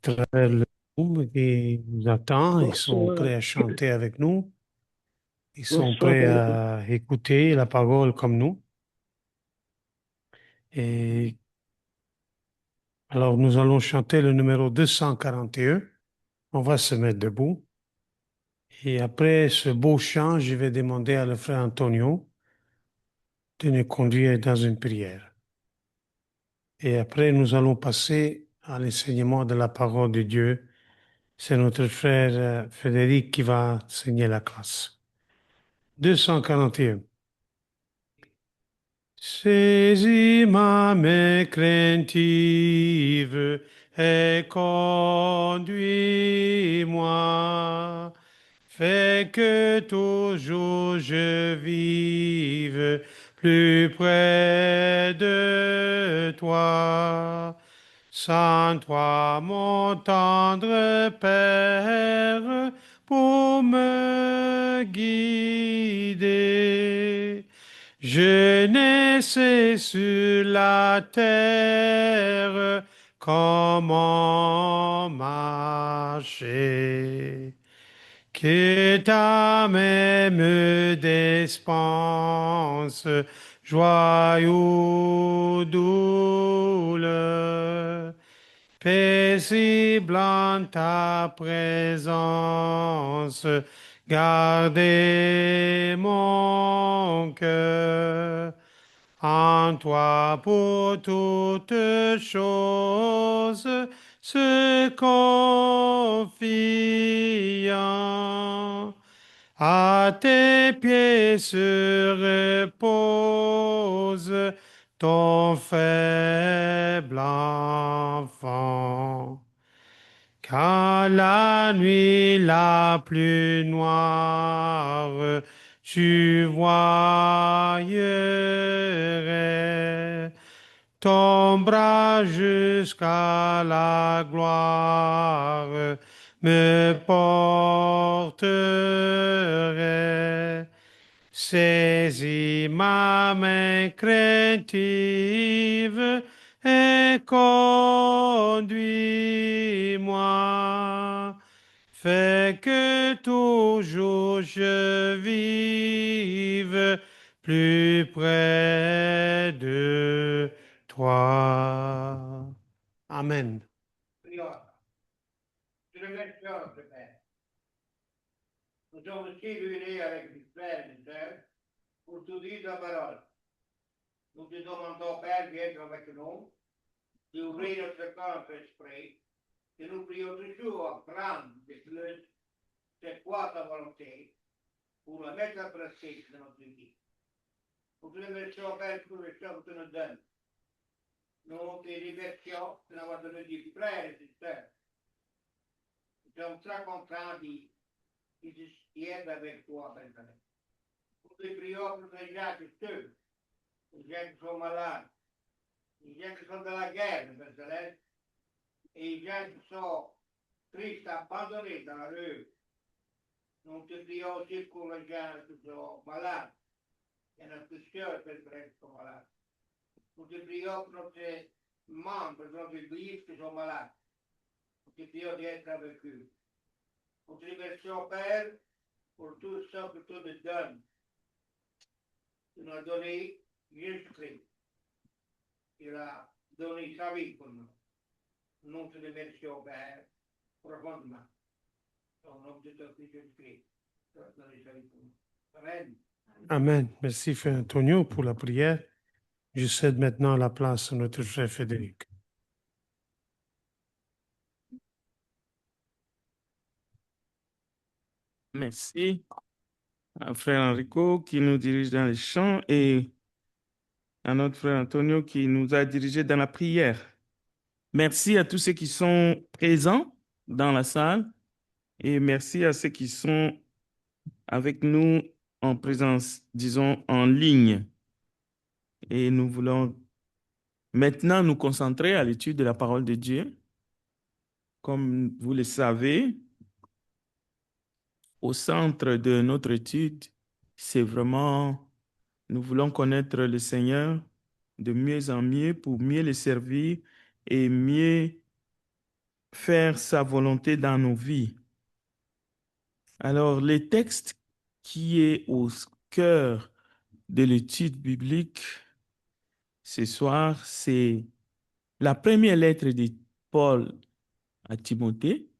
travers le monde qui nous attend. Ils sont Bonsoir. prêts à chanter avec nous. Ils sont Bonsoir, prêts Père. à écouter la parole comme nous. Et alors, nous allons chanter le numéro 241. On va se mettre debout. Et après ce beau chant, je vais demander à le frère Antonio de nous conduire dans une prière. Et après, nous allons passer à l'enseignement de la parole de Dieu. C'est notre frère Frédéric qui va enseigner la classe. 241. Saisis ma main craintive et conduis-moi. Fais que toujours je vive plus près de toi. Sans toi, mon tendre Père, pour me guider. Je naissais sur la terre, comment marcher? Que ta main me dispense, joie ou douleur. Paisible en ta présence, gardez mon cœur en toi pour toutes choses, se confiant. À tes pieds se repose ton faible enfant. Quand la nuit la plus noire tu voyerais, ton bras jusqu'à la gloire me porterait. Saisis ma main craintive et conduis-moi. Fais que toujours je vive plus près de toi. Amen. Prions. Je remercie notre Père. Nous sommes ici réunis avec les frères et les sœurs pour te dire ta parole. Nous te demandons, Père, d'être avec nous, d'ouvrir notre cœur, notre esprit, et nous prions toujours à prendre de plus c'est quoi ta volonté pour la mettre en pratique dans notre vie. Nous te remercions, Père, pour le temps que tu nous donnes. Nous te remercions de l'avoir donné des frères et des sœurs. Nous sommes très contents d'être avec toi, Père. Nous te prions pour les gens qui tuent, les gens qui sont malades, les gens qui sont dans la guerre, Père Céleste, et les gens qui sont tristes, abandonnés dans la rue. Nous te prions aussi pour les gens qui sont malades. Il y en a plusieurs, Père Céleste, qui sont malades. Nous te prions pour nos membres de notre église qui sont malades. Nous te prions d'être avec eux. Nous te remercions, Père, pour tout ce que tu nous donnes. Tu nous as donné Jésus-Christ. Il a donné sa vie pour nous. Nous te remercions, Père, profondément. Au nom de ton Fils Jésus-Christ, tu as donné sa vie pour nous. Amen. Amen. Merci, frère Antonio, pour la prière. Je cède maintenant la place à notre frère Frédéric. Merci à frère Enrico qui nous dirige dans les chants et à notre frère Antonio qui nous a dirigés dans la prière. Merci à tous ceux qui sont présents dans la salle et merci à ceux qui sont avec nous en présence, disons, en ligne. Et nous voulons maintenant nous concentrer à l'étude de la parole de Dieu. Comme vous le savez, au centre de notre étude, c'est vraiment, nous voulons connaître le Seigneur de mieux en mieux pour mieux le servir et mieux faire sa volonté dans nos vies. Alors, le texte qui est au cœur de l'étude biblique ce soir, c'est la première lettre de Paul à Timothée.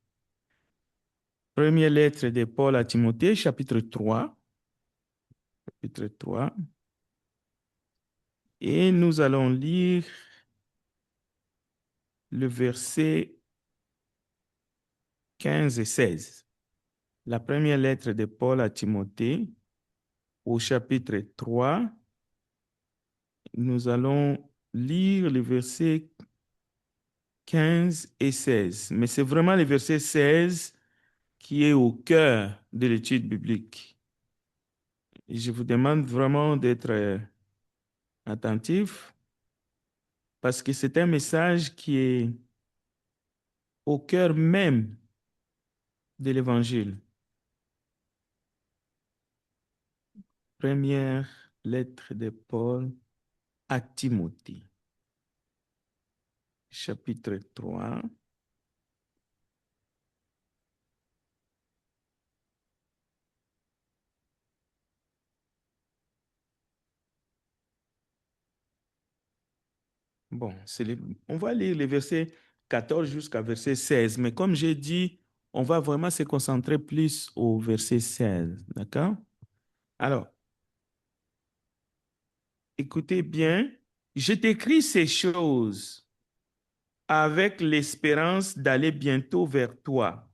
Première lettre de Paul à Timothée, chapitre 3. Chapitre 3. Et nous allons lire le verset 15 et 16. La première lettre de Paul à Timothée, au chapitre 3, nous allons lire les versets 15 et 16. Mais c'est vraiment le verset 16 qui est au cœur de l'étude biblique. Et je vous demande vraiment d'être attentif parce que c'est un message qui est au cœur même de l'Évangile. Première lettre de Paul à Timothée, chapitre 3. Bon, on va lire les versets 14 jusqu'à verset 16, mais comme j'ai dit, on va vraiment se concentrer plus au verset 16, d'accord? Alors, écoutez bien, je t'écris ces choses avec l'espérance d'aller bientôt vers toi,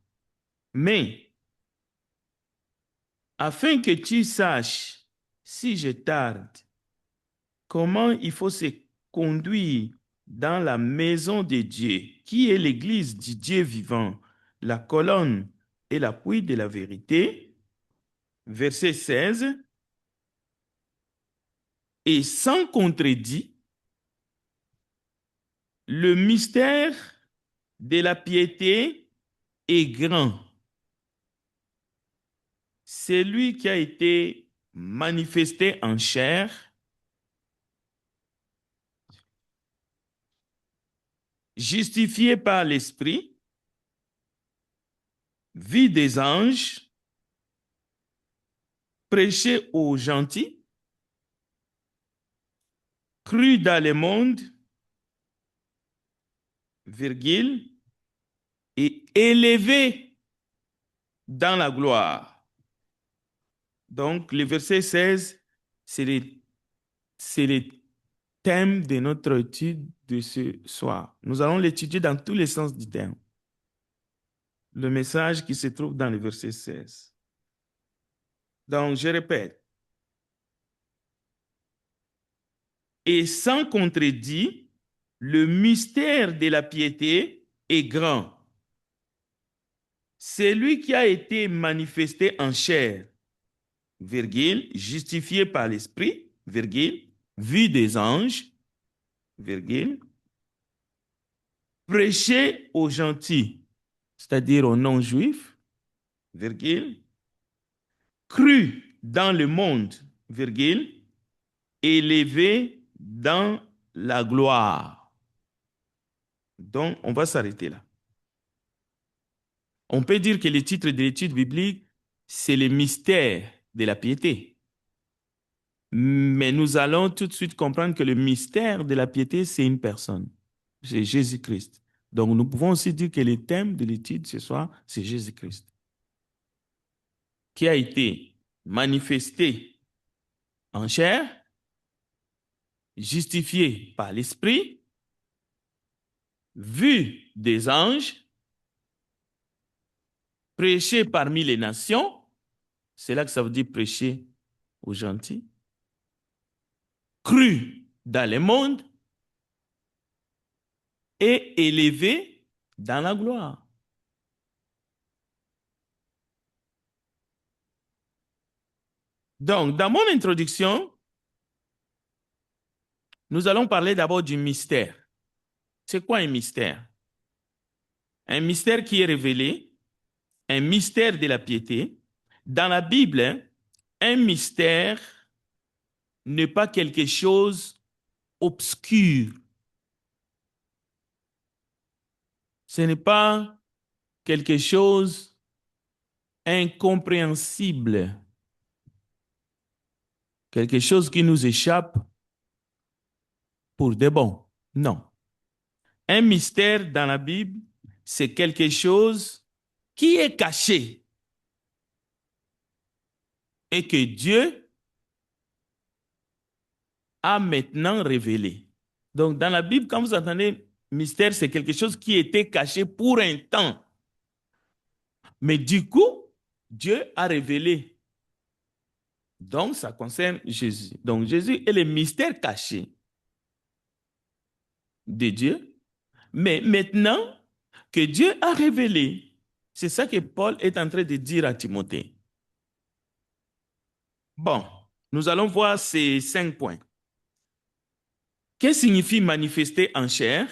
mais afin que tu saches, si je tarde, comment il faut se conduire dans la maison de Dieu, qui est l'église du Dieu vivant, la colonne et l'appui de la vérité. Verset 16. Et sans contredit, le mystère de la piété est grand. C'est lui qui a été manifesté en chair, justifié par l'Esprit, vu des anges, prêché aux gentils, cru dans le monde, virgule, et élevé dans la gloire. Donc, le verset 16, c'est le thème de notre étude de ce soir. Nous allons l'étudier dans tous les sens du terme. Le message qui se trouve dans le verset 16. Donc, je répète. Et sans contredit, le mystère de la piété est grand. C'est lui qui a été manifesté en chair, virgule, justifié par l'Esprit, virgule, vu des anges, virgule, prêché aux gentils, c'est-à-dire aux non-juifs, virgule, cru dans le monde, virgule, élevé dans la gloire. Donc, on va s'arrêter là. On peut dire que le titre de l'étude biblique, c'est le mystère de la piété. Mais nous allons tout de suite comprendre que le mystère de la piété, c'est une personne. C'est Jésus-Christ. Donc, nous pouvons aussi dire que le thème de l'étude ce soir, c'est Jésus-Christ, qui a été manifesté en chair, justifié par l'Esprit, vu des anges, prêché parmi les nations, c'est là que ça veut dire prêcher aux gentils, cru dans le monde et élevé dans la gloire. Donc, dans mon introduction, nous allons parler d'abord du mystère. C'est quoi un mystère? Un mystère qui est révélé, un mystère de la piété. Dans la Bible, un mystère n'est pas quelque chose obscur. Ce n'est pas quelque chose incompréhensible, quelque chose qui nous échappe pour de bon. Non. Un mystère dans la Bible, c'est quelque chose qui est caché et que Dieu a maintenant révélé. Donc, dans la Bible, quand vous entendez mystère, c'est quelque chose qui était caché pour un temps. Mais du coup, Dieu a révélé. Donc, ça concerne Jésus. Donc, Jésus est le mystère caché de Dieu. Mais maintenant que Dieu a révélé, c'est ça que Paul est en train de dire à Timothée. Bon, nous allons voir ces 5 points. Qu'est-ce que signifie manifester en chair?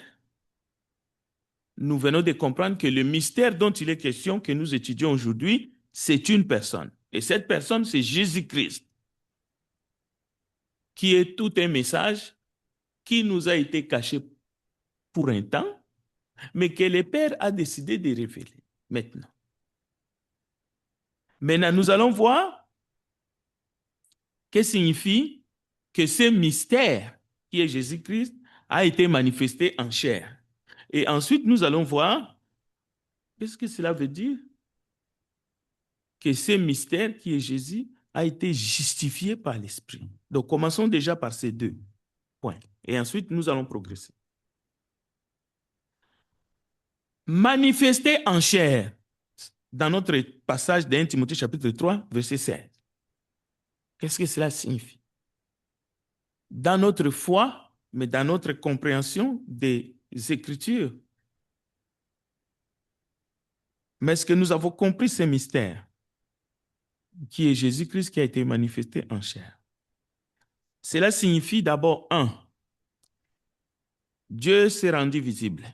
Nous venons de comprendre que le mystère dont il est question, que nous étudions aujourd'hui, c'est une personne. Et cette personne, c'est Jésus-Christ, qui est tout un message qui nous a été caché pour un temps, mais que le Père a décidé de révéler maintenant. Maintenant, nous allons voir qu'est-ce que signifie que ce mystère, qui est Jésus-Christ, a été manifesté en chair. Et ensuite, nous allons voir qu'est-ce que cela veut dire que ce mystère qui est Jésus a été justifié par l'Esprit. Donc, commençons déjà par ces 2 points. Et ensuite, nous allons progresser. Manifester en chair, dans notre passage d'1 Timothée chapitre 3, verset 16. Qu'est-ce que cela signifie? Dans notre foi, mais dans notre compréhension des Écritures. Mais est-ce que nous avons compris ce mystère qui est Jésus-Christ qui a été manifesté en chair? Cela signifie d'abord, 1, Dieu s'est rendu visible.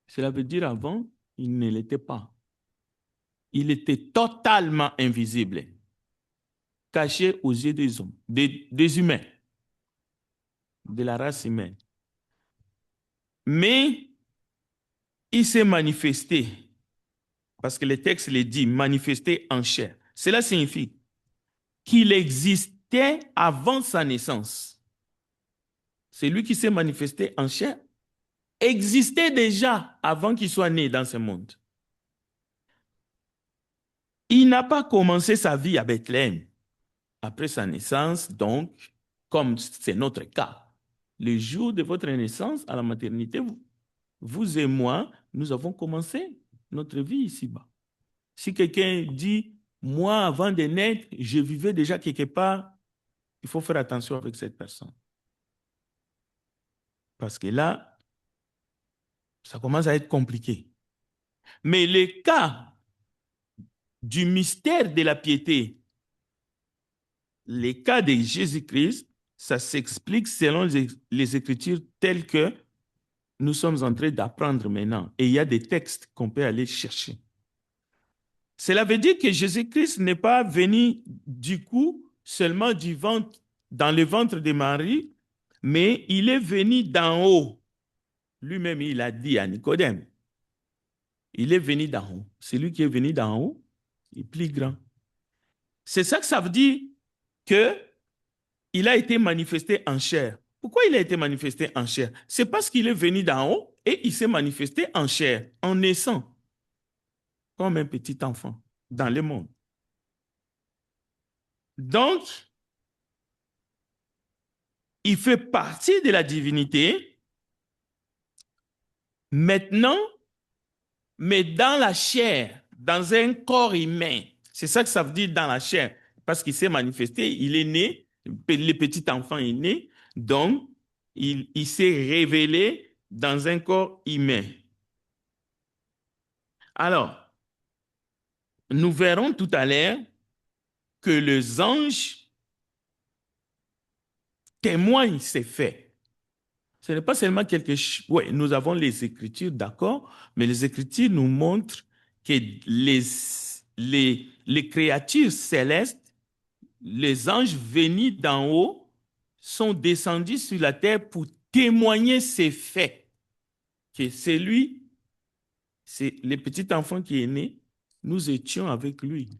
Cela veut dire avant, il ne l'était pas. Il était totalement invisible, caché aux yeux des hommes, des humains, de la race humaine. Mais il s'est manifesté, parce que le texte le dit, manifesté en chair. Cela signifie qu'il existait avant sa naissance. C'est lui qui s'est manifesté en chair, existait déjà avant qu'il soit né dans ce monde. Il n'a pas commencé sa vie à Bethléem après sa naissance, donc, comme c'est notre cas. Le jour de votre naissance à la maternité, vous et moi, nous avons commencé notre vie ici-bas. Si quelqu'un dit, moi, avant de naître, je vivais déjà quelque part, il faut faire attention avec cette personne. Parce que là, ça commence à être compliqué. Mais le cas du mystère de la piété, le cas de Jésus-Christ, ça s'explique selon les Écritures telles que nous sommes en train d'apprendre maintenant. Et il y a des textes qu'on peut aller chercher. Cela veut dire que Jésus-Christ n'est pas venu du coup seulement dans le ventre de Marie, mais il est venu d'en haut. Lui-même, il a dit à Nicodème, il est venu d'en haut. Celui qui est venu d'en haut est plus grand. C'est ça que ça veut dire qu'il a été manifesté en chair. Pourquoi il a été manifesté en chair? C'est parce qu'il est venu d'en haut et il s'est manifesté en chair, en naissant, comme un petit enfant dans le monde. Donc, il fait partie de la divinité maintenant, mais dans la chair, dans un corps humain. C'est ça que ça veut dire dans la chair, parce qu'il s'est manifesté, il est né, le petit enfant est né, donc il s'est révélé dans un corps humain. Alors, nous verrons tout à l'heure que les anges témoignent ces faits. Ce n'est pas seulement quelque chose. Oui, nous avons les Écritures, d'accord, mais les Écritures nous montrent que les créatures célestes, les anges venus d'en haut, sont descendus sur la terre pour témoigner ces faits. Que c'est le petit enfant qui est né, nous étions avec lui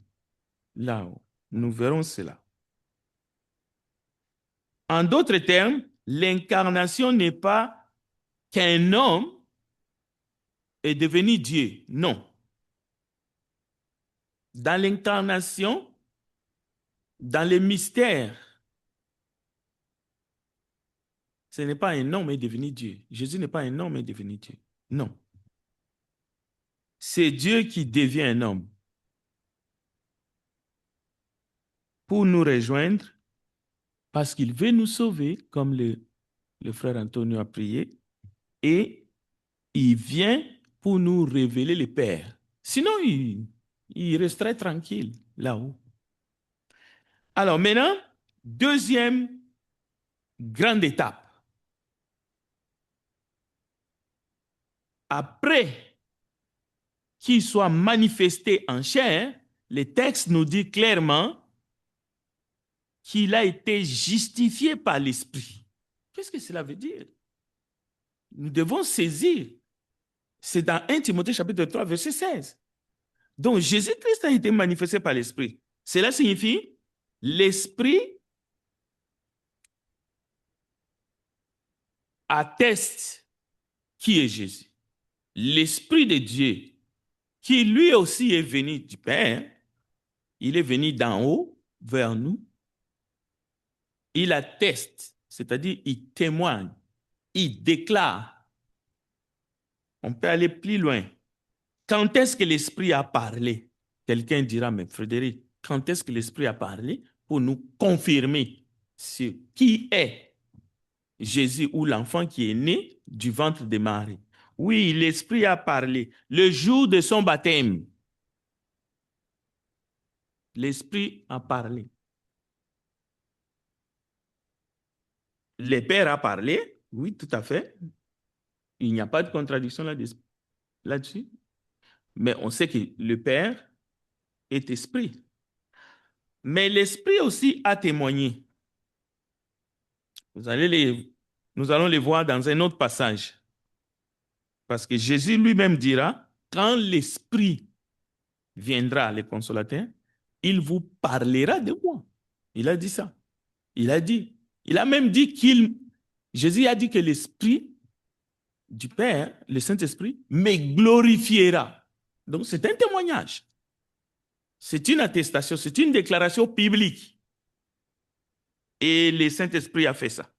là-haut. Nous verrons cela. En d'autres termes, l'incarnation n'est pas qu'un homme est devenu Dieu. Non. Dans l'incarnation, dans les mystères, ce n'est pas un homme est devenu Dieu. Jésus n'est pas un homme est devenu Dieu. Non. C'est Dieu qui devient un homme pour nous rejoindre parce qu'il veut nous sauver, comme le frère Antonio a prié, et il vient pour nous révéler le Père. Sinon, il resterait tranquille là-haut. Alors maintenant, deuxième grande étape. Après qu'il soit manifesté en chair, le texte nous dit clairement qu'il a été justifié par l'Esprit. Qu'est-ce que cela veut dire? Nous devons saisir. C'est dans 1 Timothée chapitre 3, verset 16. Donc, Jésus-Christ a été manifesté par l'Esprit. Cela signifie l'Esprit atteste qui est Jésus. L'Esprit de Dieu, qui lui aussi est venu du Père, il est venu d'en haut vers nous. Il atteste, c'est-à-dire il témoigne, il déclare. On peut aller plus loin. Quand est-ce que l'Esprit a parlé? Quelqu'un dira, mais Frédéric, quand est-ce que l'Esprit a parlé pour nous confirmer ce qui est Jésus ou l'enfant qui est né du ventre de Marie? Oui, l'Esprit a parlé le jour de son baptême. L'Esprit a parlé. Le Père a parlé, oui, tout à fait. Il n'y a pas de contradiction là-dessus. Mais on sait que le Père est esprit. Mais l'Esprit aussi a témoigné. Nous allons les voir dans un autre passage. Parce que Jésus lui-même dira, quand l'Esprit viendra, le Consolateur, il vous parlera de moi. Il a dit ça. Il a même dit Jésus a dit que l'Esprit du Père, le Saint-Esprit, me glorifiera. Donc c'est un témoignage. C'est une attestation, c'est une déclaration biblique. Et le Saint-Esprit a fait ça.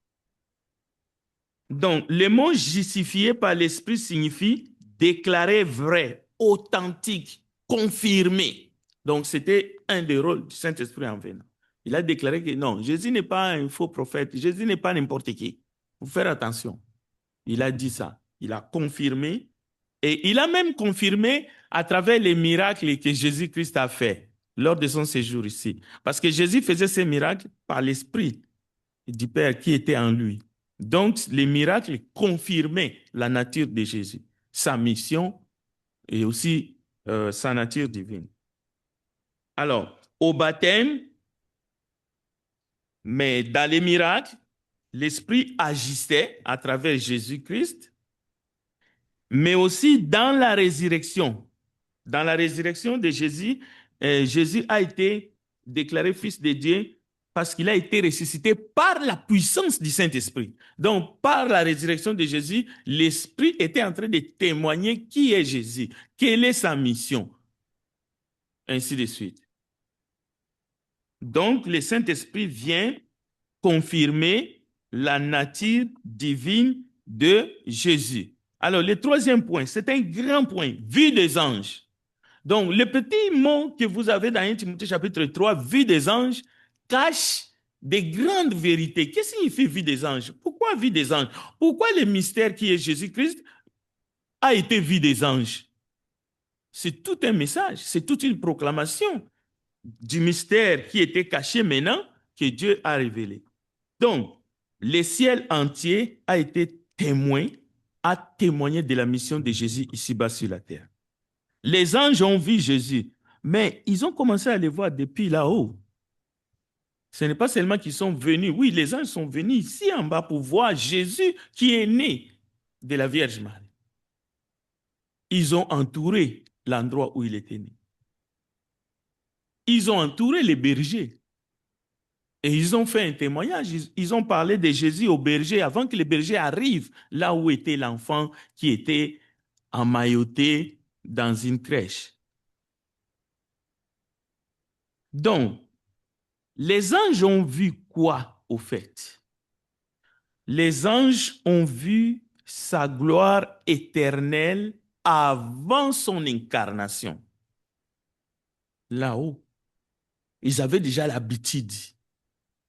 Donc, le mot justifié par l'Esprit signifie déclarer vrai, authentique, confirmé. Donc, c'était un des rôles du Saint-Esprit en venant. Il a déclaré que non, Jésus n'est pas un faux prophète, Jésus n'est pas n'importe qui. Il faut faire attention. Il a dit ça. Il a confirmé. Et il a même confirmé à travers les miracles que Jésus-Christ a fait lors de son séjour ici. Parce que Jésus faisait ces miracles par l'Esprit du Père qui était en lui. Donc, les miracles confirmaient la nature de Jésus, sa mission et aussi sa nature divine. Alors, au baptême, mais dans les miracles, l'Esprit agissait à travers Jésus-Christ, mais aussi dans la résurrection. Dans la résurrection de Jésus, Jésus a été déclaré fils de Dieu parce qu'il a été ressuscité par la puissance du Saint-Esprit. Donc, par la résurrection de Jésus, l'Esprit était en train de témoigner qui est Jésus, quelle est sa mission, ainsi de suite. Donc, le Saint-Esprit vient confirmer la nature divine de Jésus. Alors, le troisième point, c'est un grand point, vue des anges. Donc, le petit mot que vous avez dans 1 Timothée chapitre 3, vue des anges, cache des grandes vérités. Qu'est-ce que signifie vue des anges? Pourquoi vue des anges? Pourquoi le mystère qui est Jésus-Christ a été vue des anges? C'est tout un message, c'est toute une proclamation du mystère qui était caché maintenant que Dieu a révélé. Donc, le ciel entier a été témoin, a témoigné de la mission de Jésus ici-bas sur la terre. Les anges ont vu Jésus, mais ils ont commencé à le voir depuis là-haut. Ce n'est pas seulement qu'ils sont venus. Oui, les anges sont venus ici en bas pour voir Jésus qui est né de la Vierge Marie. ils ont entouré l'endroit où il était né. Ils ont entouré les bergers. Et ils ont fait un témoignage. Ils ont parlé de Jésus aux bergers avant que les bergers arrivent là où était l'enfant qui était emmailloté dans une crèche. Donc, les anges ont vu quoi au fait? Les anges ont vu sa gloire éternelle avant son incarnation. Là-haut, ils avaient déjà l'habitude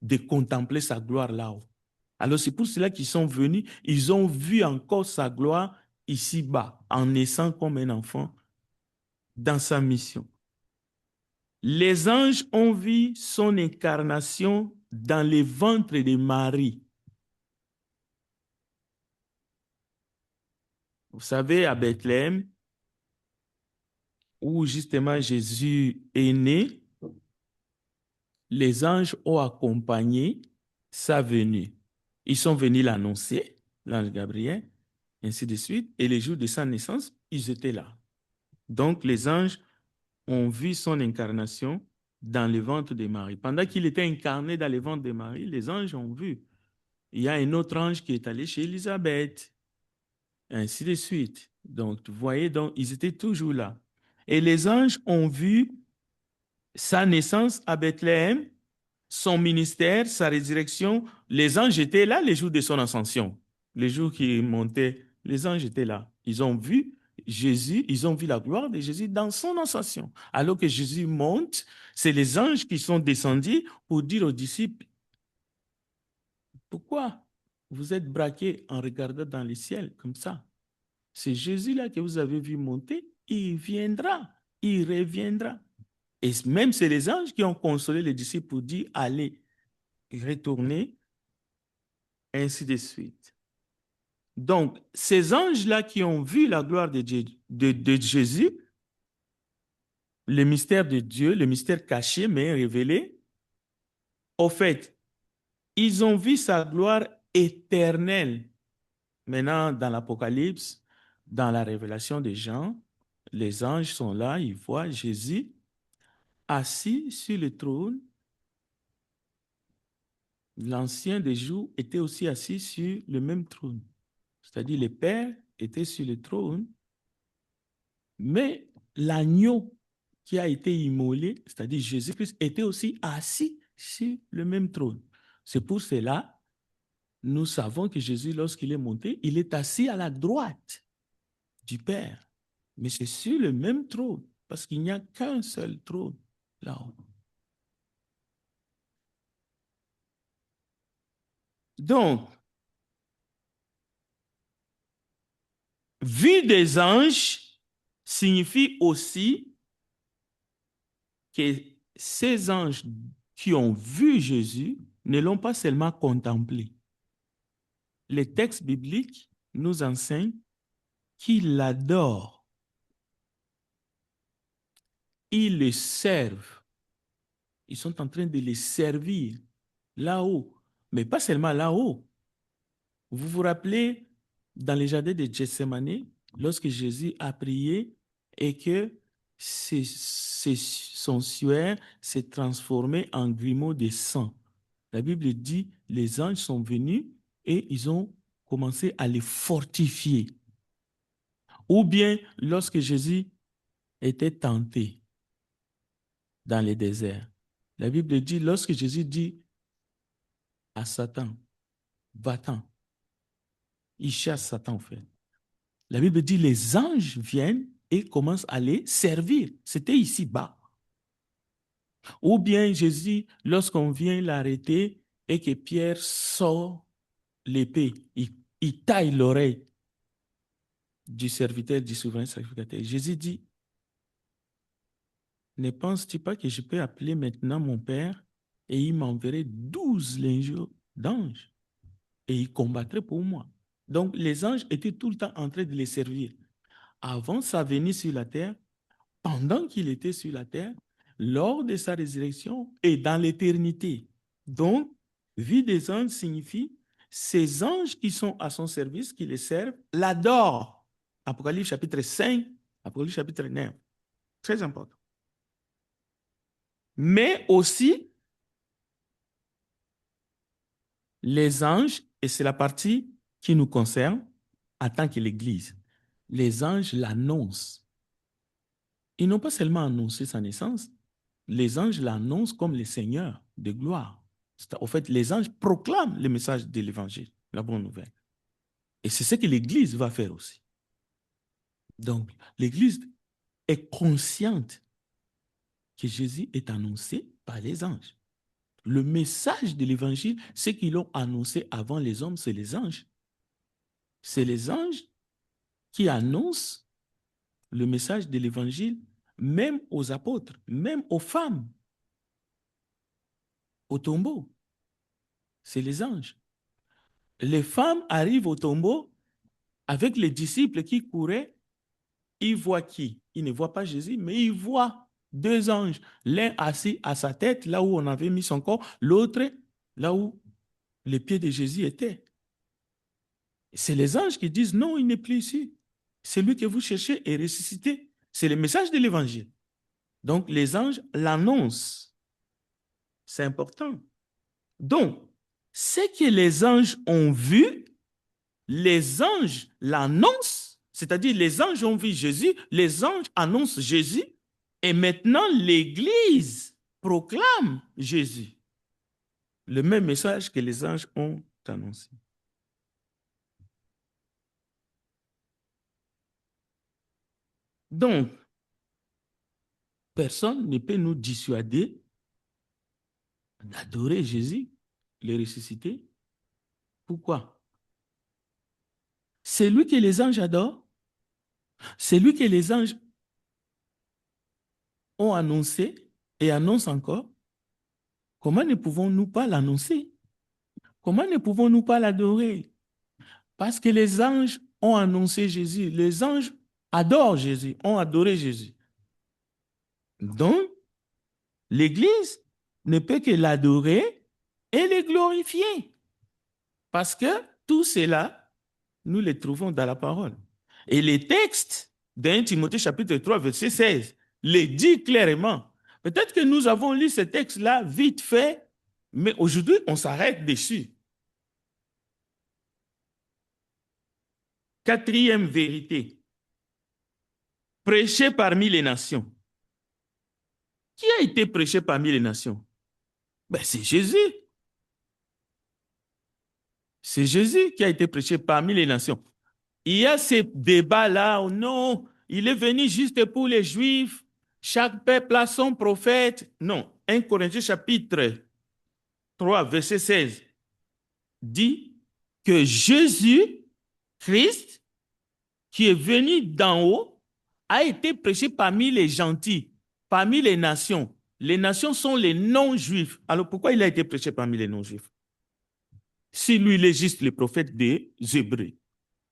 de contempler sa gloire là-haut. Alors c'est pour cela qu'ils sont venus, ils ont vu encore sa gloire ici-bas, en naissant comme un enfant dans sa mission. Les anges ont vu son incarnation dans le ventre de Marie. Vous savez, à Bethléem, où justement Jésus est né, les anges ont accompagné sa venue. Ils sont venus l'annoncer, l'ange Gabriel, ainsi de suite, et les jours de sa naissance, ils étaient là. Donc les anges ont vu son incarnation dans le ventre de Marie. Pendant qu'il était incarné dans le ventre de Marie, les anges ont vu. Il y a un autre ange qui est allé chez Élisabeth, ainsi de suite. Donc, vous voyez, donc, ils étaient toujours là. Et les anges ont vu sa naissance à Bethléem, son ministère, sa résurrection. Les anges étaient là les jours de son ascension. Les jours qui montaient, les anges étaient là. Ils ont vu Jésus, ils ont vu la gloire de Jésus dans son ascension. Alors que Jésus monte, c'est les anges qui sont descendus pour dire aux disciples, pourquoi vous êtes braqués en regardant dans le ciel comme ça? C'est Jésus-là que vous avez vu monter, il viendra, il reviendra. Et même c'est les anges qui ont consolé les disciples pour dire, allez, retournez, ainsi de suite. Donc, ces anges-là qui ont vu la gloire de Jésus, le mystère de Dieu, le mystère caché mais révélé, au fait, ils ont vu sa gloire éternelle. Maintenant, dans l'Apocalypse, dans la révélation des Jean, les anges sont là, ils voient Jésus assis sur le trône. L'Ancien des jours était aussi assis sur le même trône. C'est-à-dire le Père était sur le trône, mais l'agneau qui a été immolé, c'est-à-dire Jésus-Christ, était aussi assis sur le même trône. C'est pour cela, nous savons que Jésus, lorsqu'il est monté, il est assis à la droite du Père. Mais c'est sur le même trône, parce qu'il n'y a qu'un seul trône là-haut. Donc, vue des anges signifie aussi que ces anges qui ont vu Jésus ne l'ont pas seulement contemplé. Les textes bibliques nous enseignent qu'ils l'adorent. Ils le servent. Ils sont en train de les servir là-haut, mais pas seulement là-haut. Vous vous rappelez, dans le jardin de Gethsémani, lorsque Jésus a prié et que son suaire s'est transformé en grumeaux de sang. La Bible dit, les anges sont venus et ils ont commencé à les fortifier. Ou bien, lorsque Jésus était tenté dans le désert, la Bible dit, lorsque Jésus dit à Satan, va-t'en, il chasse Satan en fait. La Bible dit, les anges viennent et commencent à les servir. C'était ici-bas. Ou bien Jésus, lorsqu'on vient l'arrêter et que Pierre sort l'épée, il taille l'oreille du serviteur, du souverain sacrificateur. Jésus dit, ne penses-tu pas que je peux appeler maintenant mon Père et il m'enverrait 12 légions d'anges et ils combattraient pour moi. Donc les anges étaient tout le temps en train de les servir. Avant sa venue sur la terre, pendant qu'il était sur la terre, lors de sa résurrection et dans l'éternité. Donc, vie des anges signifie ces anges qui sont à son service, qui les servent, l'adorent. Apocalypse chapitre 5, Apocalypse chapitre 9. Très important. Mais aussi, les anges, et c'est la partie qui nous concerne en tant que l'Église, les anges l'annoncent. Ils n'ont pas seulement annoncé sa naissance, les anges l'annoncent comme les seigneurs de gloire. En fait, les anges proclament le message de l'Évangile, la bonne nouvelle. Et c'est ce que l'Église va faire aussi. Donc, l'Église est consciente que Jésus est annoncé par les anges. Le message de l'Évangile, ce qu'ils l'ont annoncé avant les hommes, c'est les anges. C'est les anges qui annoncent le message de l'Évangile, même aux apôtres, même aux femmes, au tombeau. C'est les anges. Les femmes arrivent au tombeau avec les disciples qui couraient. Ils voient qui? Ils ne voient pas Jésus, mais ils voient deux anges, l'un assis à sa tête, là où on avait mis son corps, l'autre là où les pieds de Jésus étaient. C'est les anges qui disent non, il n'est plus ici. Celui que vous cherchez est ressuscité. C'est le message de l'Évangile. Donc, les anges l'annoncent. C'est important. Donc, ce que les anges ont vu, les anges l'annoncent, c'est-à-dire les anges ont vu Jésus, les anges annoncent Jésus, et maintenant l'Église proclame Jésus. Le même message que les anges ont annoncé. Donc, personne ne peut nous dissuader d'adorer Jésus, le ressuscité. Pourquoi? C'est lui que les anges adorent, c'est lui que les anges ont annoncé et annoncent encore. Comment ne pouvons-nous pas l'annoncer? Comment ne pouvons-nous pas l'adorer? Parce que les anges ont annoncé Jésus, les anges adorent Jésus, ont adoré Jésus. Donc, l'Église ne peut que l'adorer et le glorifier. Parce que tout cela, nous le trouvons dans la parole. Et les textes d'1 Timothée chapitre 3, verset 16, le dit clairement. Peut-être que nous avons lu ce texte-là vite fait, mais aujourd'hui, on s'arrête dessus. Quatrième vérité, prêcher parmi les nations. Qui a été prêché parmi les nations? Ben, c'est Jésus. C'est Jésus qui a été prêché parmi les nations. Il y a ces débats-là, où non, il est venu juste pour les Juifs, chaque peuple a son prophète. Non, 1 Corinthiens chapitre 3, verset 16, dit que Jésus, Christ, qui est venu d'en haut, a été prêché parmi les gentils, parmi les nations. Les nations sont les non-juifs. Alors pourquoi il a été prêché parmi les non-juifs? Si lui, il est juste le prophète des Hébreux,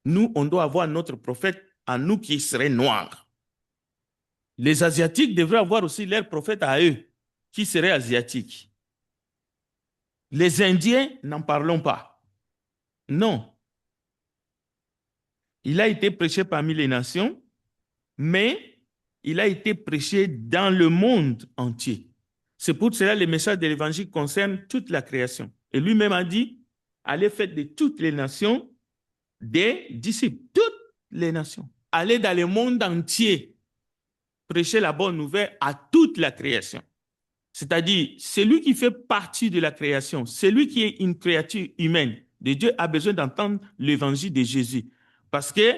nous, on doit avoir notre prophète à nous qui serait noir. Les Asiatiques devraient avoir aussi leur prophète à eux, qui serait asiatique. Les Indiens, n'en parlons pas. Non. Il a été prêché parmi les nations, mais il a été prêché dans le monde entier. C'est pour cela que le message de l'Évangile concerne toute la création. Et lui-même a dit, allez faire de toutes les nations des disciples, toutes les nations. Allez dans le monde entier, prêcher la bonne nouvelle à toute la création. C'est-à-dire, celui qui fait partie de la création, celui qui est une créature humaine de Dieu a besoin d'entendre l'évangile de Jésus. Parce que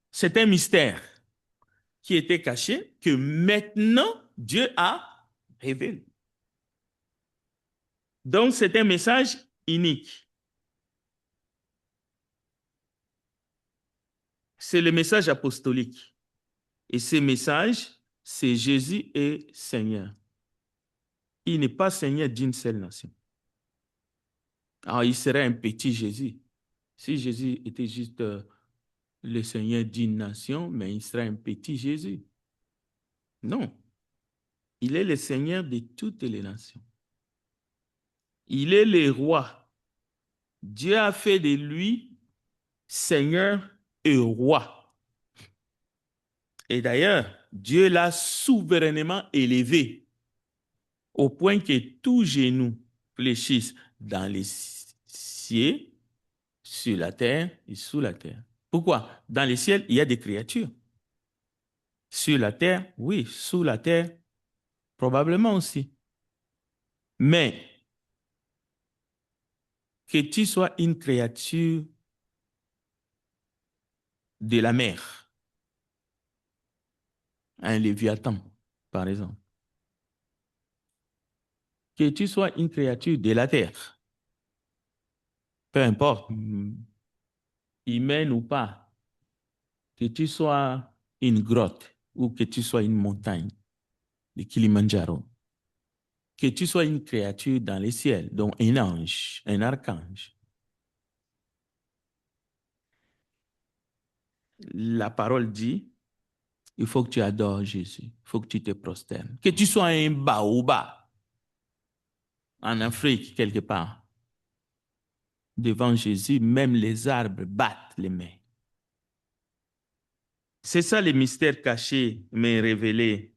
c'est un mystère qui était caché, que maintenant Dieu a révélé. Donc, c'est un message unique. C'est le message apostolique. Et ce message, c'est Jésus est Seigneur. Il n'est pas Seigneur d'une seule nation. Alors, il serait un petit Jésus. Si Jésus était juste le Seigneur d'une nation, mais il serait un petit Jésus. Non. Il est le Seigneur de toutes les nations. Il est le roi. Dieu a fait de lui Seigneur et roi. Et d'ailleurs, Dieu l'a souverainement élevé au point que tout genou fléchisse dans les cieux, sur la terre et sous la terre. Pourquoi? Dans les ciels, il y a des créatures. Sur la terre, oui. Sous la terre, probablement aussi. Mais que tu sois une créature de la mer, un léviathan, par exemple, que tu sois une créature de la terre, peu importe, humaine ou pas, que tu sois une grotte ou que tu sois une montagne, le Kilimandjaro, que tu sois une créature dans les ciels, donc un ange, un archange. La parole dit, il faut que tu adores Jésus, il faut que tu te prosternes. Que tu sois un baobab en Afrique, quelque part, devant Jésus, même les arbres battent les mains. C'est ça le mystère caché, mais révélé.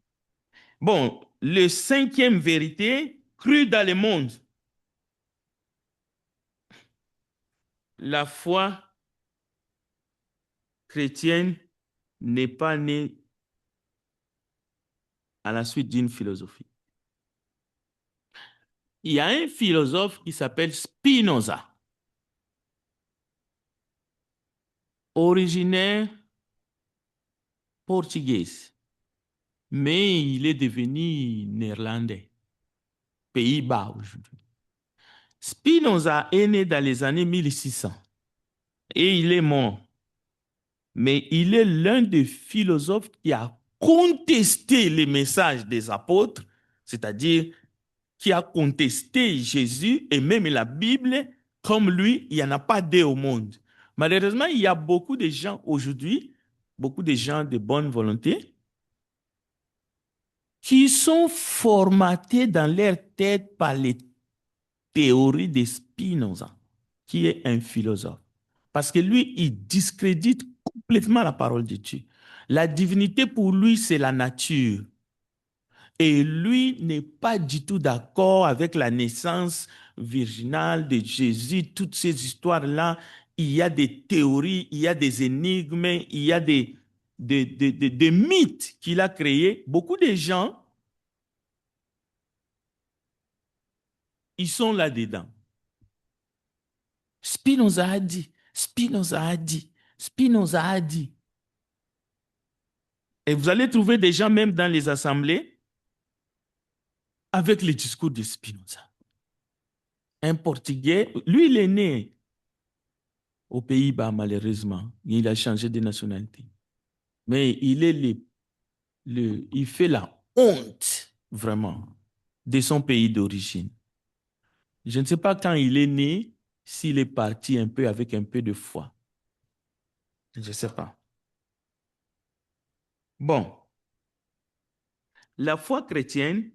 Bon, le cinquième vérité, crue dans le monde. La foi chrétienne n'est pas née à la suite d'une philosophie. Il y a un philosophe qui s'appelle Spinoza, originaire portugais, mais il est devenu néerlandais, Pays-Bas aujourd'hui. Spinoza est né dans les années 1600 et il est mort. Mais il est l'un des philosophes qui a contesté les messages des apôtres, c'est-à-dire qui a contesté Jésus et même la Bible. Comme lui, il n'y en a pas deux au monde. Malheureusement, il y a beaucoup de gens aujourd'hui, beaucoup de gens de bonne volonté, qui sont formatés dans leur tête par les théories de Spinoza, qui est un philosophe. Parce que lui, il discrédite complètement la parole de Dieu. La divinité, pour lui, c'est la nature. Et lui n'est pas du tout d'accord avec la naissance virginale de Jésus, toutes ces histoires-là. Il y a des théories, il y a des énigmes, il y a des mythes qu'il a créés. Beaucoup de gens, ils sont là-dedans. Spinoza a dit, Spinoza a dit, Spinoza a dit. Et vous allez trouver des gens même dans les assemblées avec le discours de Spinoza. Un Portugais, lui il est né aux Pays-Bas malheureusement, il a changé de nationalité. Mais il est il fait la honte vraiment de son pays d'origine. Je ne sais pas quand il est né, s'il est parti un peu avec un peu de foi. Je ne sais pas. Bon, la foi chrétienne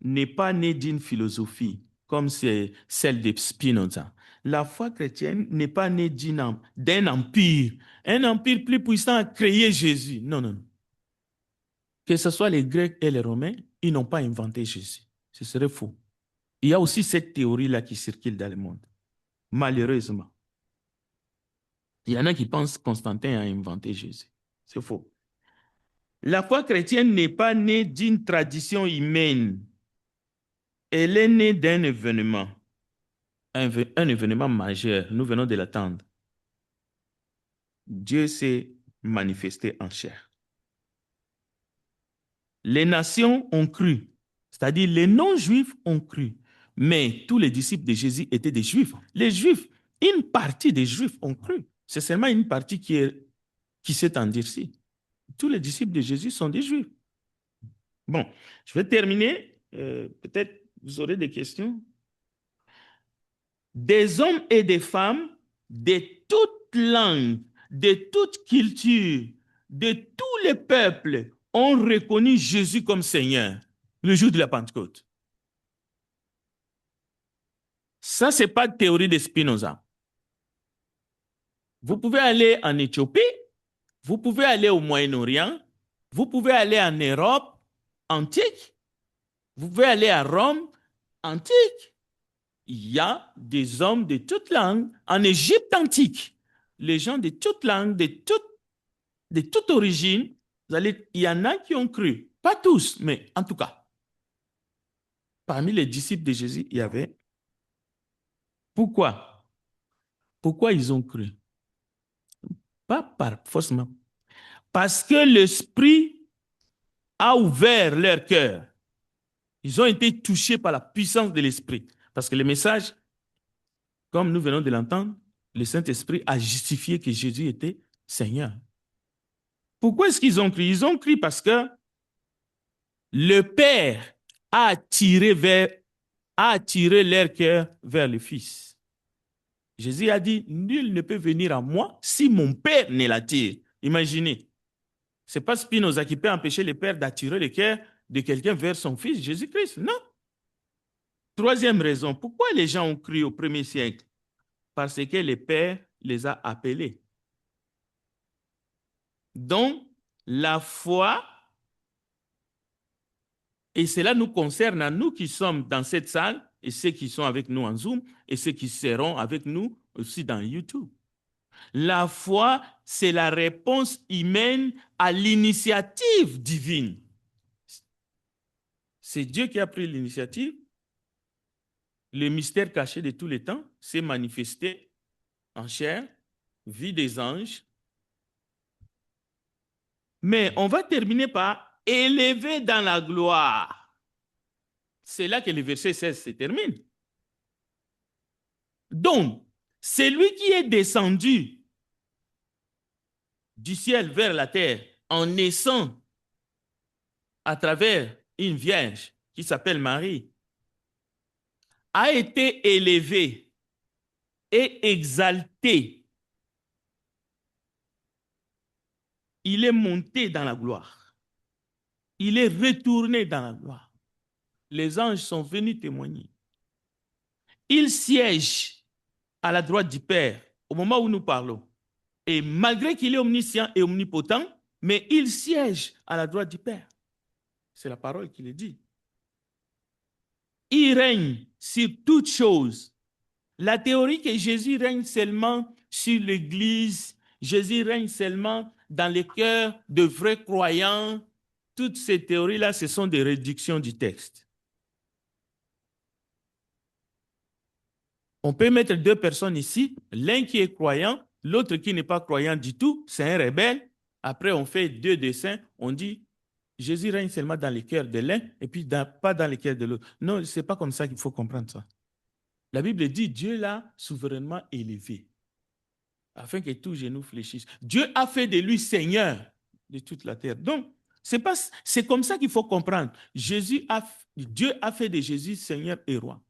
n'est pas née d'une philosophie comme c'est celle de Spinoza. La foi chrétienne n'est pas née d'un empire. Un empire plus puissant a créé Jésus. Non, non, non. Que ce soit les Grecs et les Romains, ils n'ont pas inventé Jésus. Ce serait faux. Il y a aussi cette théorie-là qui circule dans le monde. Malheureusement. Il y en a qui pensent que Constantin a inventé Jésus. C'est faux. La foi chrétienne n'est pas née d'une tradition humaine. Elle est née d'un événement. Un événement majeur. Nous venons de l'attendre. Dieu s'est manifesté en chair. Les nations ont cru, c'est-à-dire les non-juifs ont cru, mais tous les disciples de Jésus étaient des juifs. Les juifs, une partie des juifs ont cru. C'est seulement une partie qui s'est endurcie. Tous les disciples de Jésus sont des juifs. Bon, je vais terminer. Peut-être vous aurez des questions. Des hommes et des femmes de toute langue, de toute culture, de tous les peuples ont reconnu Jésus comme Seigneur le jour de la Pentecôte. Ça, ce n'est pas de théorie de Spinoza. Vous pouvez aller en Éthiopie, vous pouvez aller au Moyen-Orient, Vous pouvez aller en Europe antique, vous pouvez aller à Rome antique. Il y a des hommes de toutes langues en Égypte antique. Les gens de toutes langues, de toute origine, il y en a qui ont cru. Pas tous, mais en tout cas. Parmi les disciples de Jésus, il y avait. Pourquoi? Pourquoi ils ont cru? Pas par forcément. Parce que l'Esprit a ouvert leur cœur. Ils ont été touchés par la puissance de l'Esprit. Parce que le message, comme nous venons de l'entendre, le Saint-Esprit a justifié que Jésus était Seigneur. Pourquoi est-ce qu'ils ont cru? Ils ont cru parce que le Père a attiré leur cœur vers le Fils. Jésus a dit, nul ne peut venir à moi si mon Père ne l'attire. Imaginez. Ce n'est pas Spinoza qui peut empêcher le Père d'attirer le cœur de quelqu'un vers son Fils, Jésus-Christ. Non. Troisième raison, pourquoi les gens ont cru au premier siècle? Parce que le Père les a appelés. Donc, la foi, et cela nous concerne à nous qui sommes dans cette salle, et ceux qui sont avec nous en Zoom, et ceux qui seront avec nous aussi dans YouTube. La foi, c'est la réponse humaine à l'initiative divine. C'est Dieu qui a pris l'initiative. Le mystère caché de tous les temps s'est manifesté en chair, vie des anges. Mais on va terminer par élevé dans la gloire. C'est là que le verset 16 se termine. Donc, celui qui est descendu du ciel vers la terre en naissant à travers une vierge qui s'appelle Marie, a été élevé et exalté. Il est monté dans la gloire. Il est retourné dans la gloire. Les anges sont venus témoigner. Il siège à la droite du Père au moment où nous parlons. Et malgré qu'il est omniscient et omnipotent, mais il siège à la droite du Père. C'est la parole qui le dit. Il règne sur toutes choses. La théorie que Jésus règne seulement sur l'Église, Jésus règne seulement dans les cœurs de vrais croyants, toutes ces théories-là, ce sont des réductions du texte. On peut mettre deux personnes ici, l'un qui est croyant, l'autre qui n'est pas croyant du tout, c'est un rebelle. Après, on fait deux dessins, on dit Jésus règne seulement dans les cœurs de l'un et puis pas dans les cœurs de l'autre. Non, ce n'est pas comme ça qu'il faut comprendre ça. La Bible dit Dieu l'a souverainement élevé afin que tout genou fléchisse. Dieu a fait de lui Seigneur de toute la terre. Donc, c'est comme ça qu'il faut comprendre. Dieu a fait de Jésus Seigneur et roi.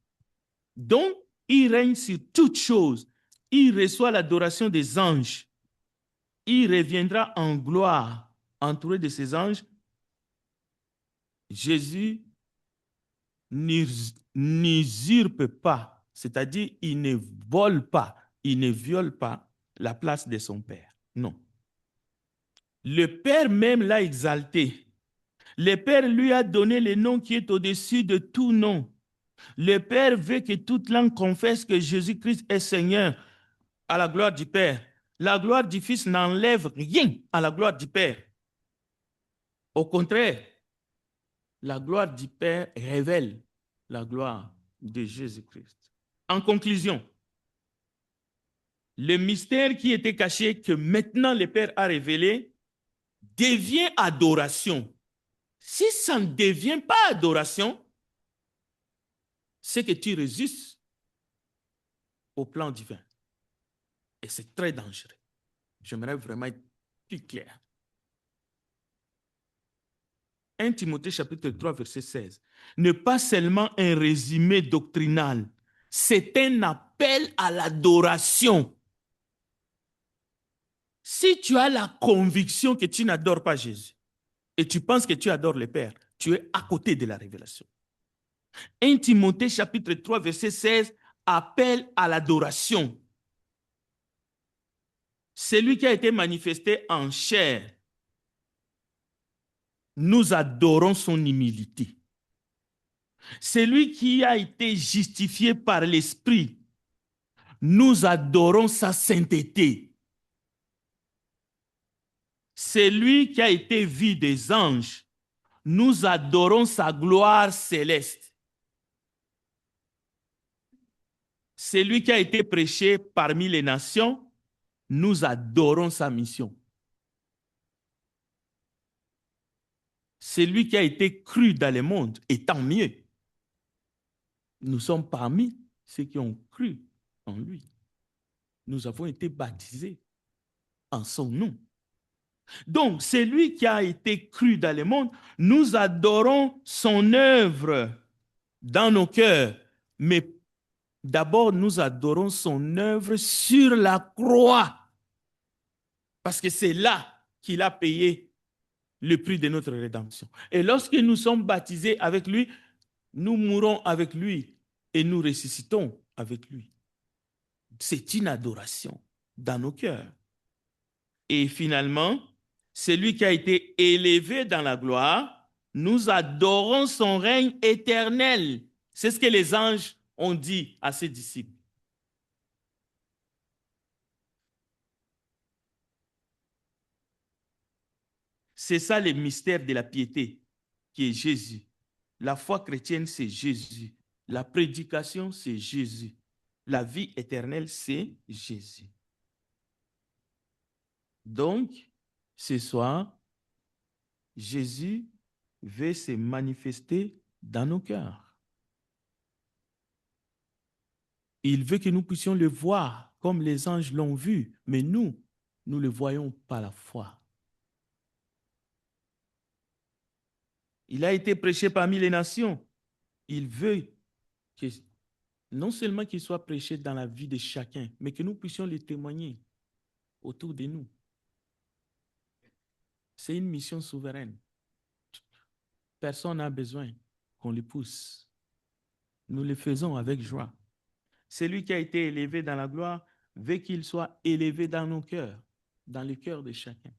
Donc, il règne sur toutes choses. Il reçoit l'adoration des anges. Il reviendra en gloire, entouré de ses anges. Jésus n'usurpe pas, c'est-à-dire il ne vole pas, il ne viole pas la place de son Père. Non. Le Père même l'a exalté. Le Père lui a donné le nom qui est au-dessus de tout nom. Le Père veut que toute langue confesse que Jésus-Christ est Seigneur à la gloire du Père. La gloire du Fils n'enlève rien à la gloire du Père. Au contraire, la gloire du Père révèle la gloire de Jésus-Christ. En conclusion, le mystère qui était caché, que maintenant le Père a révélé, devient adoration. Si ça ne devient pas adoration, c'est que tu résistes au plan divin. Et c'est très dangereux. J'aimerais vraiment être plus clair. 1 Timothée chapitre 3, verset 16. Ne pas seulement un résumé doctrinal, c'est un appel à l'adoration. Si tu as la conviction que tu n'adores pas Jésus et tu penses que tu adores le Père, tu es à côté de la révélation. 1 Timothée chapitre 3, verset 16, appelle à l'adoration. Celui qui a été manifesté en chair, nous adorons son humilité. Celui qui a été justifié par l'Esprit, nous adorons sa sainteté. Celui qui a été vu des anges, nous adorons sa gloire céleste. Celui qui a été prêché parmi les nations, nous adorons sa mission. Celui qui a été cru dans le monde, et tant mieux. Nous sommes parmi ceux qui ont cru en lui. Nous avons été baptisés en son nom. Donc, celui qui a été cru dans le monde, nous adorons son œuvre dans nos cœurs. Mais d'abord, nous adorons son œuvre sur la croix. Parce que c'est là qu'il a payé le prix de notre rédemption. Et lorsque nous sommes baptisés avec lui, nous mourons avec lui et nous ressuscitons avec lui. C'est une adoration dans nos cœurs. Et finalement, celui qui a été élevé dans la gloire, nous adorons son règne éternel. C'est ce que les anges ont dit à ses disciples. C'est ça le mystère de la piété, qui est Jésus. La foi chrétienne, c'est Jésus. La prédication, c'est Jésus. La vie éternelle, c'est Jésus. Donc, ce soir, Jésus veut se manifester dans nos cœurs. Il veut que nous puissions le voir comme les anges l'ont vu, mais nous le voyons par la foi. Il a été prêché parmi les nations. Il veut que non seulement qu'il soit prêché dans la vie de chacun, mais que nous puissions le témoigner autour de nous. C'est une mission souveraine. Personne n'a besoin qu'on le pousse. Nous le faisons avec joie. Celui qui a été élevé dans la gloire veut qu'il soit élevé dans nos cœurs, dans le cœur de chacun.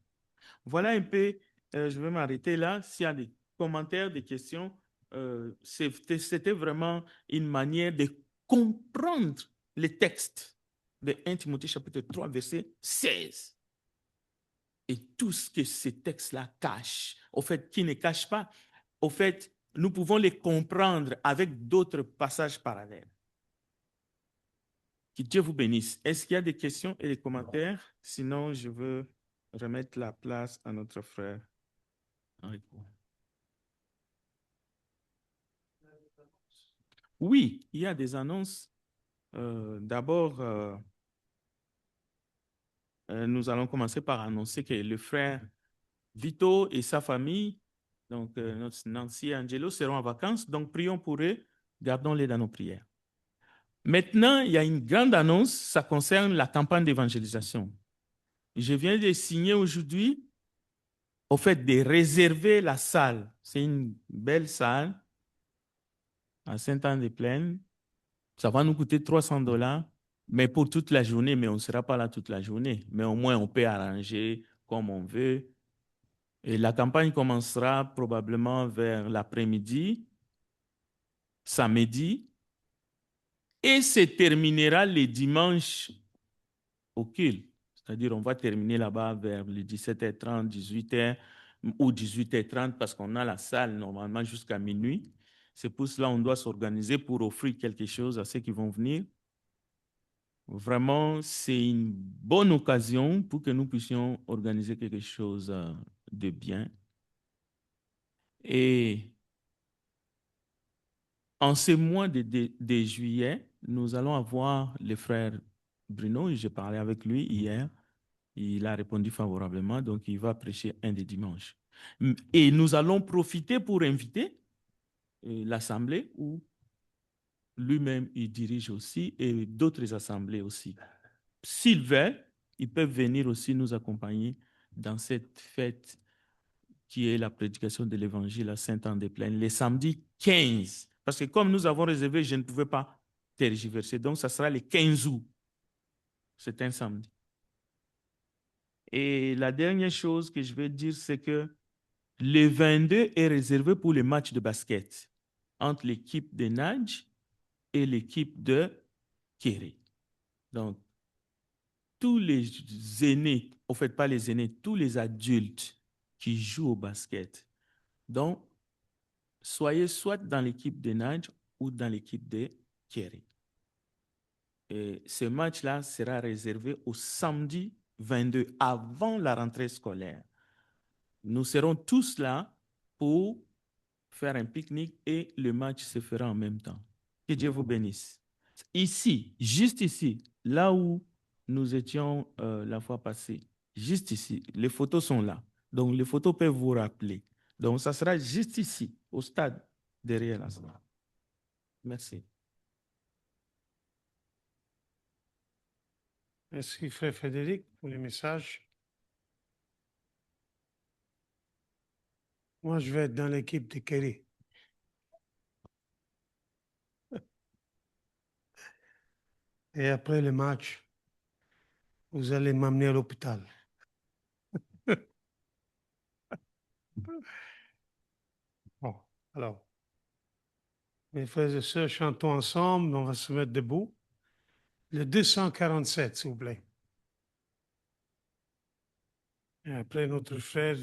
Voilà un peu, je vais m'arrêter là. S'il y a des commentaires, des questions, c'était vraiment une manière de comprendre les textes de 1 Timothée chapitre 3, verset 16. Et tout ce que ces textes-là cachent, au fait, qui ne cachent pas, au fait, nous pouvons les comprendre avec d'autres passages parallèles. Que Dieu vous bénisse. Est-ce qu'il y a des questions et des commentaires? Sinon, je veux remettre la place à notre frère Enrico. Oui, il y a des annonces. D'abord, nous allons commencer par annoncer que le frère Vito et sa famille, donc notre Nancy et Angelo, seront en vacances. Donc, prions pour eux, gardons-les dans nos prières. Maintenant, il y a une grande annonce, ça concerne la campagne d'évangélisation. Je viens de signer aujourd'hui, au fait, de réserver la salle. C'est une belle salle à Sainte-Anne-des-Plaines. Ça va nous coûter $300, mais pour toute la journée, mais on ne sera pas là toute la journée. Mais au moins, on peut arranger comme on veut. Et la campagne commencera probablement vers l'après-midi, samedi, et se terminera le dimanche au culte. C'est-à-dire, on va terminer là-bas vers les 17h30, 18h ou 18h30 parce qu'on a la salle normalement jusqu'à minuit. C'est pour cela qu'on doit s'organiser pour offrir quelque chose à ceux qui vont venir. Vraiment, c'est une bonne occasion pour que nous puissions organiser quelque chose de bien. Et en ce mois de juillet, nous allons avoir le frère Bruno, j'ai parlé avec lui hier, il a répondu favorablement, donc il va prêcher un des dimanches. Et nous allons profiter pour inviter l'assemblée où lui-même il dirige aussi et d'autres assemblées aussi. S'ils veulent, ils peuvent venir aussi nous accompagner dans cette fête qui est la prédication de l'évangile à Sainte-Anne-des-Plaines, les samedis 15. Parce que comme nous avons réservé, je ne pouvais pas tergiverser. Donc, ça sera le 15 août. C'est un samedi. Et la dernière chose que je vais dire, c'est que Le 22 est réservé pour les matchs de basket entre l'équipe de Nadj et l'équipe de Kéré. Donc, tous les aînés, en fait pas les aînés, tous les adultes qui jouent au basket. Donc, soyez soit dans l'équipe de Nadj ou dans l'équipe de Kéré. Et ce match-là sera réservé au samedi 22, avant la rentrée scolaire. Nous serons tous là pour faire un pique-nique et le match se fera en même temps. Que Dieu vous bénisse. Ici, juste ici, là où nous étions la fois passée, juste ici, les photos sont là. Donc, les photos peuvent vous rappeler. Donc, ça sera juste ici, au stade, derrière la salle. Merci. Merci, frère Frédéric, pour les messages. Moi, je vais être dans l'équipe de Kerry. Et après le match, vous allez m'amener à l'hôpital. Bon, alors, mes frères et sœurs, chantons ensemble, on va se mettre debout. Le 247, s'il vous plaît. Et après, notre frère,